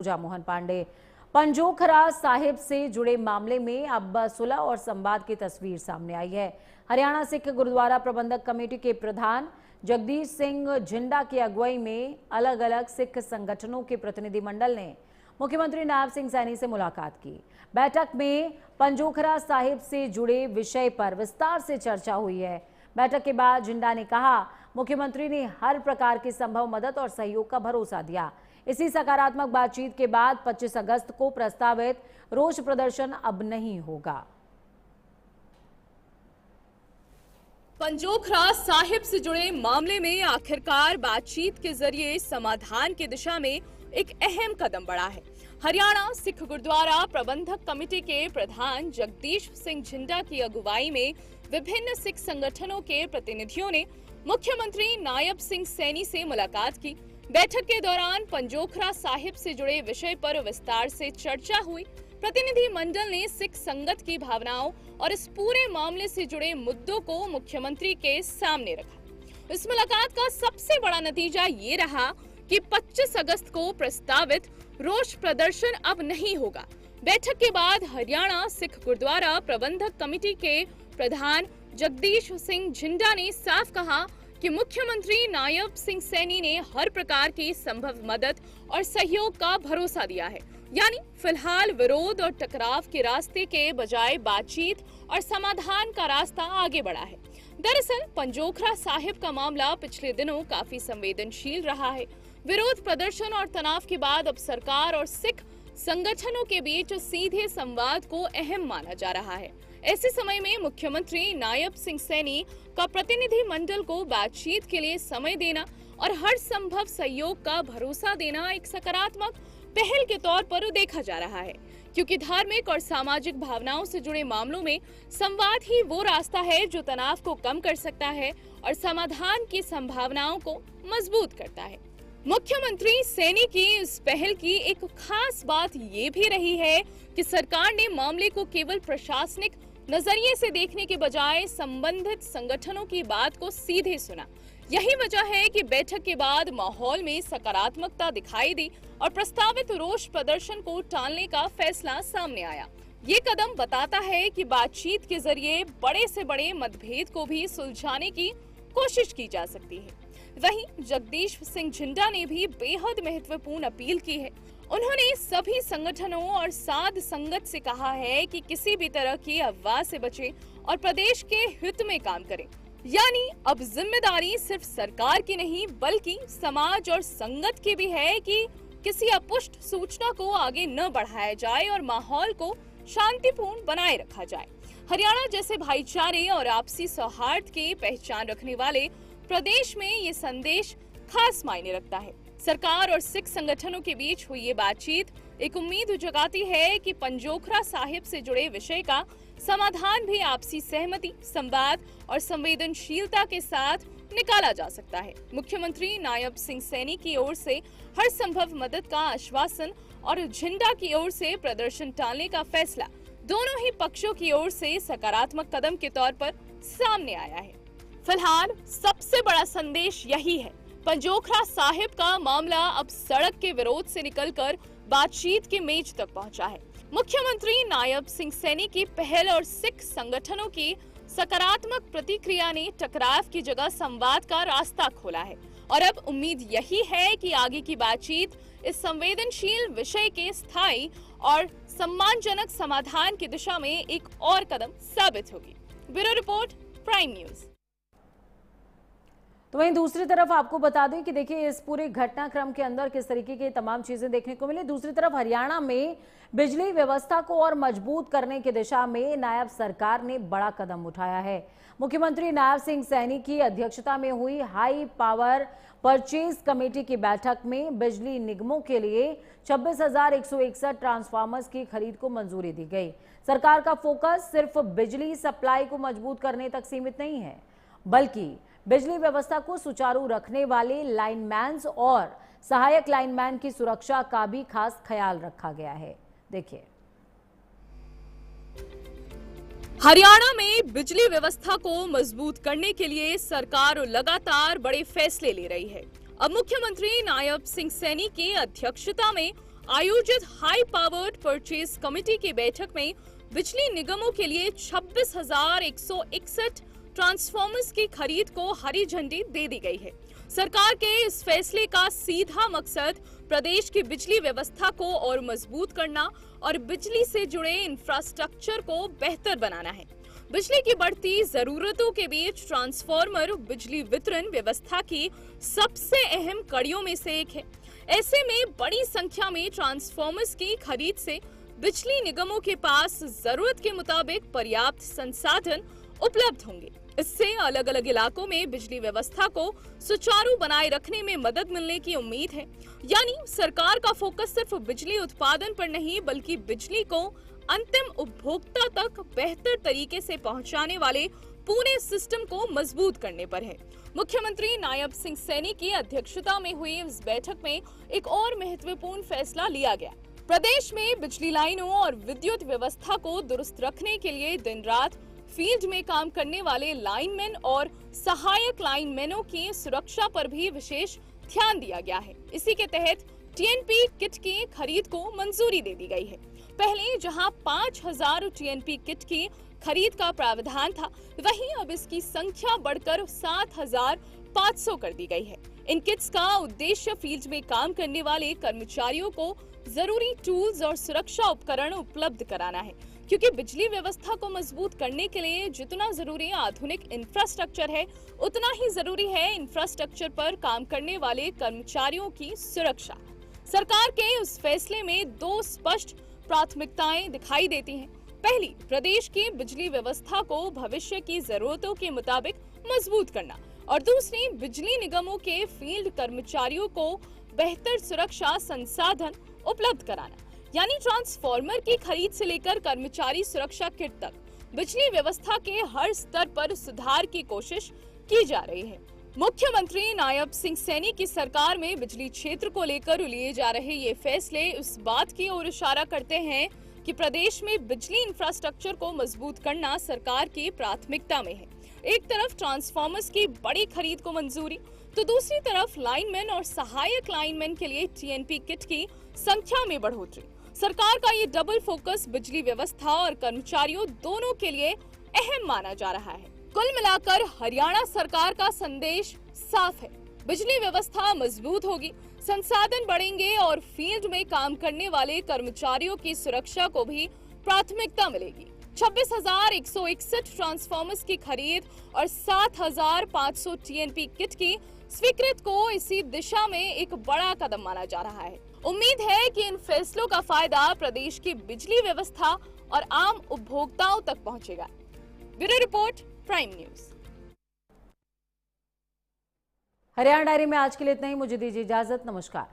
ऊर्जा मोहन पांडे। पंजोखरा साहिब से जुड़े मामले में अब सुलह और संवाद की तस्वीर सामने आई है। हरियाणा सिख गुरुद्वारा प्रबंधक कमेटी के प्रधान जगदीश सिंह झिंडा की अगुवाई में अलग अलग सिख संगठनों के प्रतिनिधिमंडल ने मुख्यमंत्री नायब सिंह सैनी से मुलाकात की। बैठक में पंजोखरा साहिब से जुड़े विषय पर विस्तार से चर्चा हुई है। बैठक के बाद झिंडा ने कहा, मुख्यमंत्री ने हर प्रकार की संभव मदद और सहयोग का भरोसा दिया। इसी सकारात्मक बातचीत के बाद 25 अगस्त को प्रस्तावित रोष प्रदर्शन अब नहीं होगा। पंजोखरा साहिब से जुड़े मामले में आखिरकार बातचीत के जरिए समाधान की दिशा में एक अहम कदम बढ़ा है। हरियाणा सिख गुरुद्वारा प्रबंधक कमेटी के प्रधान जगदीश सिंह झिंडा की अगुवाई में विभिन्न सिख संगठनों के प्रतिनिधियों ने मुख्यमंत्री नायब सिंह सैनी से मुलाकात की। बैठक के दौरान पंजोखरा साहिब से जुड़े विषय पर विस्तार से चर्चा हुई। प्रतिनिधि मंडल ने सिख संगत की भावनाओं और इस पूरे मामले से जुड़े मुद्दों को मुख्यमंत्री के सामने रखा। इस मुलाकात का सबसे बड़ा नतीजा ये रहा कि 25 अगस्त को प्रस्तावित रोष प्रदर्शन अब नहीं होगा। बैठक के बाद हरियाणा सिख गुरुद्वारा प्रबंधक कमेटी के प्रधान जगदीश सिंह झिंडा ने साफ कहा कि मुख्यमंत्री नायब सिंह सैनी ने हर प्रकार की संभव मदद और सहयोग का भरोसा दिया है। यानी फिलहाल विरोध और टकराव के रास्ते के बजाय बातचीत और समाधान का रास्ता आगे बढ़ा है। दरअसल पंजोखरा साहिब का मामला पिछले दिनों काफी संवेदनशील रहा है। विरोध प्रदर्शन और तनाव के बाद अब सरकार और सिख संगठनों के बीच सीधे संवाद को अहम माना जा रहा है। ऐसे समय में मुख्यमंत्री नायब सिंह सैनी का प्रतिनिधि मंडल को बातचीत के लिए समय देना और हर संभव सहयोग का भरोसा देना एक सकारात्मक पहल के तौर पर देखा जा रहा है, क्योंकि धार्मिक और सामाजिक भावनाओं से जुड़े मामलों में संवाद ही वो रास्ता है जो तनाव को कम कर सकता है और समाधान की संभावनाओं को मजबूत करता है। मुख्यमंत्री सैनी की इस पहल की एक खास बात ये भी रही है कि सरकार ने मामले को केवल प्रशासनिक नजरिए से देखने के बजाय संबंधित संगठनों की बात को सीधे सुना। यही वजह है कि बैठक के बाद माहौल में सकारात्मकता दिखाई दी और प्रस्तावित रोष प्रदर्शन को टालने का फैसला सामने आया। ये कदम बताता है कि बातचीत के जरिए बड़े से बड़े मतभेद को भी सुलझाने की कोशिश की जा सकती है। वहीं जगदीश सिंह झिंडा ने भी बेहद महत्वपूर्ण अपील की है। उन्होंने सभी संगठनों और साध संगत से कहा है कि किसी भी तरह की अफवाह से बचें और प्रदेश के हित में काम करें। यानी अब जिम्मेदारी सिर्फ सरकार की नहीं बल्कि समाज और संगत की भी है कि किसी अपुष्ट सूचना को आगे न बढ़ाया जाए और माहौल को शांतिपूर्ण बनाए रखा जाए। हरियाणा जैसे भाईचारे और आपसी सौहार्द की पहचान रखने वाले प्रदेश में ये संदेश खास मायने रखता है। सरकार और सिख संगठनों के बीच हुई ये बातचीत एक उम्मीद जगाती है कि पंजोखरा साहिब से जुड़े विषय का समाधान भी आपसी सहमति, संवाद और संवेदनशीलता के साथ निकाला जा सकता है। मुख्यमंत्री नायब सिंह सैनी की ओर से हर संभव मदद का आश्वासन और झिंडा की ओर से प्रदर्शन टालने का फैसला दोनों ही पक्षों की ओर से सकारात्मक कदम के तौर पर सामने आया है। फिलहाल सबसे बड़ा संदेश यही है, पंजोखरा साहिब का मामला अब सड़क के विरोध से निकलकर बातचीत की मेज तक पहुंचा है। मुख्यमंत्री नायब सिंह सैनी की पहल और सिख संगठनों की सकारात्मक प्रतिक्रिया ने टकराव की जगह संवाद का रास्ता खोला है और अब उम्मीद यही है कि आगे की बातचीत इस संवेदनशील विषय के स्थायी और सम्मानजनक समाधान की दिशा में एक और कदम साबित होगी। Bureau report, prime news. तो वहीं दूसरी तरफ आपको बता दें कि देखिए इस पूरे घटनाक्रम के अंदर किस तरीके की तमाम चीजें देखने को मिली। दूसरी तरफ हरियाणा में बिजली व्यवस्था को और मजबूत करने की दिशा में नायब सरकार ने बड़ा कदम उठाया है। मुख्यमंत्री नायब सिंह सैनी की अध्यक्षता में हुई हाई पावर परचेज कमेटी की बैठक में बिजली निगमों के लिए 26,161 ट्रांसफार्मर्स की खरीद को मंजूरी दी गई। सरकार का फोकस सिर्फ बिजली सप्लाई को मजबूत करने तक सीमित नहीं है, बल्कि बिजली व्यवस्था को सुचारू रखने वाले लाइनमैन्स और सहायक लाइनमैन की सुरक्षा का भी खास ख्याल रखा गया है। देखिए, हरियाणा में बिजली व्यवस्था को मजबूत करने के लिए सरकार लगातार बड़े फैसले ले रही है। अब मुख्यमंत्री नायब सिंह सैनी की अध्यक्षता में आयोजित हाई पावर्ड परचेज कमेटी की बैठक में बिजली निगमों के लिए 26,161 ट्रांसफार्मर्स की खरीद को हरी झंडी दे दी गई है। सरकार के इस फैसले का सीधा मकसद प्रदेश की बिजली व्यवस्था को और मजबूत करना और बिजली से जुड़े इंफ्रास्ट्रक्चर को बेहतर बनाना है। बिजली की बढ़ती जरूरतों के बीच ट्रांसफार्मर बिजली वितरण व्यवस्था की सबसे अहम कड़ियों में से एक है। ऐसे में बड़ी संख्या में ट्रांसफार्मर्स की खरीद से बिजली निगमों के पास जरूरत के मुताबिक पर्याप्त संसाधन उपलब्ध होंगे। इससे अलग अलग इलाकों में बिजली व्यवस्था को सुचारू बनाए रखने में मदद मिलने की उम्मीद है। यानी सरकार का फोकस सिर्फ बिजली उत्पादन पर नहीं बल्कि बिजली को अंतिम उपभोक्ता तक बेहतर तरीके से पहुंचाने वाले पूरे सिस्टम को मजबूत करने पर है। मुख्यमंत्री नायब सिंह सैनी की अध्यक्षता में हुई इस बैठक में एक और महत्वपूर्ण फैसला लिया गया। प्रदेश में बिजली लाइनों और विद्युत व्यवस्था को दुरुस्त रखने के लिए दिन रात फील्ड में काम करने वाले लाइनमैन और सहायक लाइनमैनों की सुरक्षा पर भी विशेष ध्यान दिया गया है। इसी के तहत टीएनपी किट की खरीद को मंजूरी दे दी गई है। पहले जहां 5,000 टीएनपी किट की खरीद का प्रावधान था, वहीं अब इसकी संख्या बढ़कर 7,500 कर दी गई है। इन किट्स का उद्देश्य फील्ड में काम करने वाले कर्मचारियों को जरूरी टूल्स और सुरक्षा उपकरण उपलब्ध कराना है, क्योंकि बिजली व्यवस्था को मजबूत करने के लिए जितना जरूरी आधुनिक इंफ्रास्ट्रक्चर है, उतना ही जरूरी है इंफ्रास्ट्रक्चर पर काम करने वाले कर्मचारियों की सुरक्षा। सरकार के उस फैसले में दो स्पष्ट प्राथमिकताएं दिखाई देती हैं। पहली, प्रदेश की बिजली व्यवस्था को भविष्य की जरूरतों के मुताबिक मजबूत करना और दूसरी, बिजली निगमों के फील्ड कर्मचारियों को बेहतर सुरक्षा संसाधन उपलब्ध कराना। यानी ट्रांसफार्मर की खरीद से लेकर कर्मचारी सुरक्षा किट तक बिजली व्यवस्था के हर स्तर पर सुधार की कोशिश की जा रही है। मुख्यमंत्री नायब सिंह सैनी की सरकार में बिजली क्षेत्र को लेकर लिए जा रहे ये फैसले उस बात की ओर इशारा करते हैं कि प्रदेश में बिजली इंफ्रास्ट्रक्चर को मजबूत करना सरकार की प्राथमिकता में है। एक तरफ ट्रांसफार्मर्स की बड़ी खरीद को मंजूरी, तो दूसरी तरफ लाइनमैन और सहायक लाइनमैन के लिए टीएनपी किट की संख्या में बढ़ोतरी। सरकार का ये डबल फोकस बिजली व्यवस्था और कर्मचारियों दोनों के लिए अहम माना जा रहा है। कुल मिलाकर हरियाणा सरकार का संदेश साफ है, बिजली व्यवस्था मजबूत होगी, संसाधन बढ़ेंगे और फील्ड में काम करने वाले कर्मचारियों की सुरक्षा को भी प्राथमिकता मिलेगी। 26,161 ट्रांसफार्मर्स की खरीद और 7,500 टीएनपी किट की स्वीकृत को इसी दिशा में एक बड़ा कदम माना जा रहा है। उम्मीद है कि इन फैसलों का फायदा प्रदेश की बिजली व्यवस्था और आम उपभोक्ताओं तक पहुंचेगा। Bureau report, prime news. Haryana diary में आज के लिए इतना ही। मुझे दीजिए इजाजत। नमस्कार।